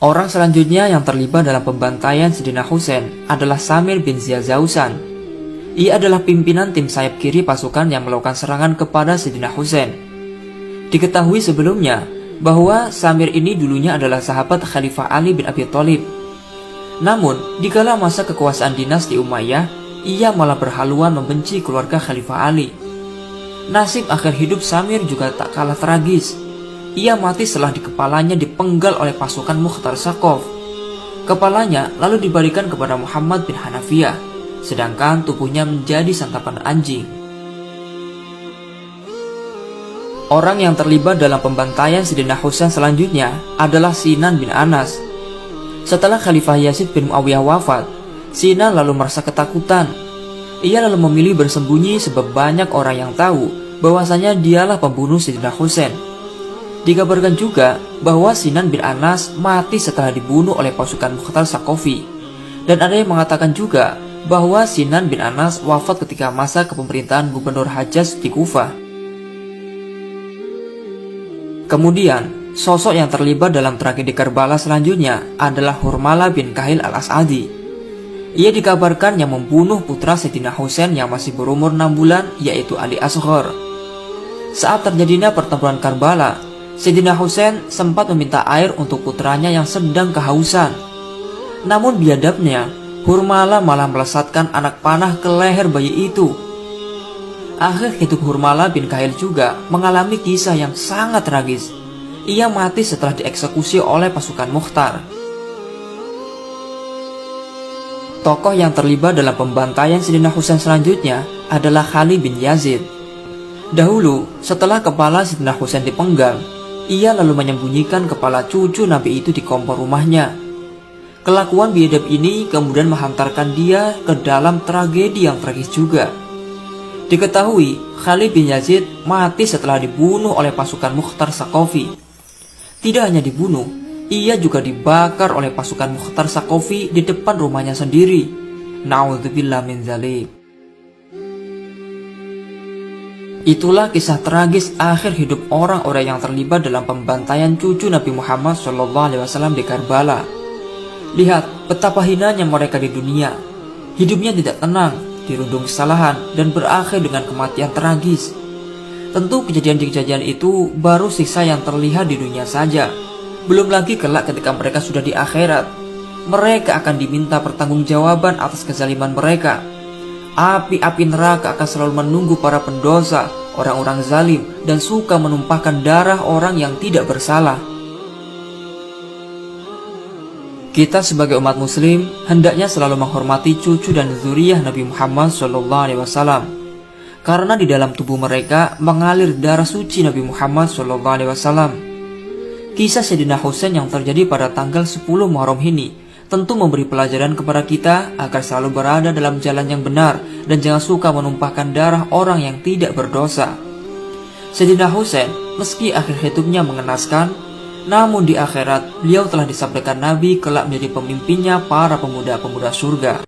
Orang selanjutnya yang terlibat dalam pembantaian Sayyidina Husain adalah Samir bin Ziyad Zausan. Ia adalah pimpinan tim sayap kiri pasukan yang melakukan serangan kepada Sayyidina Husain. Diketahui sebelumnya bahwa Samir ini dulunya adalah sahabat Khalifah Ali bin Abi Thalib. Namun, dikala masa kekuasaan dinasti Umayyah, ia malah berhaluan membenci keluarga Khalifah Ali. Nasib akhir hidup Samir juga tak kalah tragis. Ia mati setelah di kepalanya dipenggal oleh pasukan Mukhtar Saqaf. Kepalanya lalu diberikan kepada Muhammad bin Hanafiyah, sedangkan tubuhnya menjadi santapan anjing. Orang yang terlibat dalam pembantaian Sayyidina Husain selanjutnya adalah Sinan bin Anas. Setelah Khalifah Yazid bin Muawiyah wafat, Sinan lalu merasa ketakutan. Ia lalu memilih bersembunyi sebab banyak orang yang tahu bahwasanya dialah pembunuh Sayyidina Husain. Dikabarkan juga bahwa Sinan bin Anas mati setelah dibunuh oleh pasukan Mukhtar Saqafi. Dan ada yang mengatakan juga bahwa Sinan bin Anas wafat ketika masa kepemerintahan Gubernur Hajjaj di Kufah. Kemudian, sosok yang terlibat dalam tragedi Karbala selanjutnya adalah Hurmala bin Kahil al-As'adi. Ia dikabarkan yang membunuh putra Sayyidina Husain yang masih berumur 6 bulan, yaitu Ali Asghar. Saat terjadinya pertempuran Karbala, Sayyidina Husain sempat meminta air untuk putranya yang sedang kehausan. Namun biadabnya, Hurmala malah melesatkan anak panah ke leher bayi itu. Akhir hidup Hurmala bin Kahil juga mengalami kisah yang sangat tragis. Ia mati setelah dieksekusi oleh pasukan Mukhtar. Tokoh yang terlibat dalam pembantaian Sayyidina Husain selanjutnya adalah Khalid bin Yazid. Dahulu, setelah kepala Sayyidina Husain dipenggal, ia lalu menyembunyikan kepala cucu Nabi itu di kompor rumahnya. Kelakuan biadab ini kemudian menghantarkan dia ke dalam tragedi yang tragis juga. Diketahui Khalid bin Yazid mati setelah dibunuh oleh pasukan Mukhtar Saqafi. Tidak hanya dibunuh, ia juga dibakar oleh pasukan Mukhtar Saqafi di depan rumahnya sendiri. Na'udzubillah min dzalik. Itulah kisah tragis akhir hidup orang-orang yang terlibat dalam pembantaian cucu Nabi Muhammad SAW di Karbala. Lihat betapa hinanya mereka di dunia. Hidupnya tidak tenang, dirundung kesalahan, dan berakhir dengan kematian tragis. Tentu kejadian-kejadian itu baru siksa yang terlihat di dunia saja. Belum lagi kelak ketika mereka sudah di akhirat. Mereka akan diminta pertanggungjawaban atas kezaliman mereka. Api-api neraka akan selalu menunggu para pendosa, orang-orang zalim, dan suka menumpahkan darah orang yang tidak bersalah. Kita sebagai umat muslim hendaknya selalu menghormati cucu dan zuriyah Nabi Muhammad SAW, karena di dalam tubuh mereka mengalir darah suci Nabi Muhammad SAW. Kisah Sayyidina Husain yang terjadi pada tanggal 10 Muharram ini tentu memberi pelajaran kepada kita agar selalu berada dalam jalan yang benar dan jangan suka menumpahkan darah orang yang tidak berdosa. Sayyidina Husain meski akhir hidupnya mengenaskan, namun di akhirat beliau telah disabdakan Nabi kelak menjadi pemimpinnya para pemuda-pemuda surga.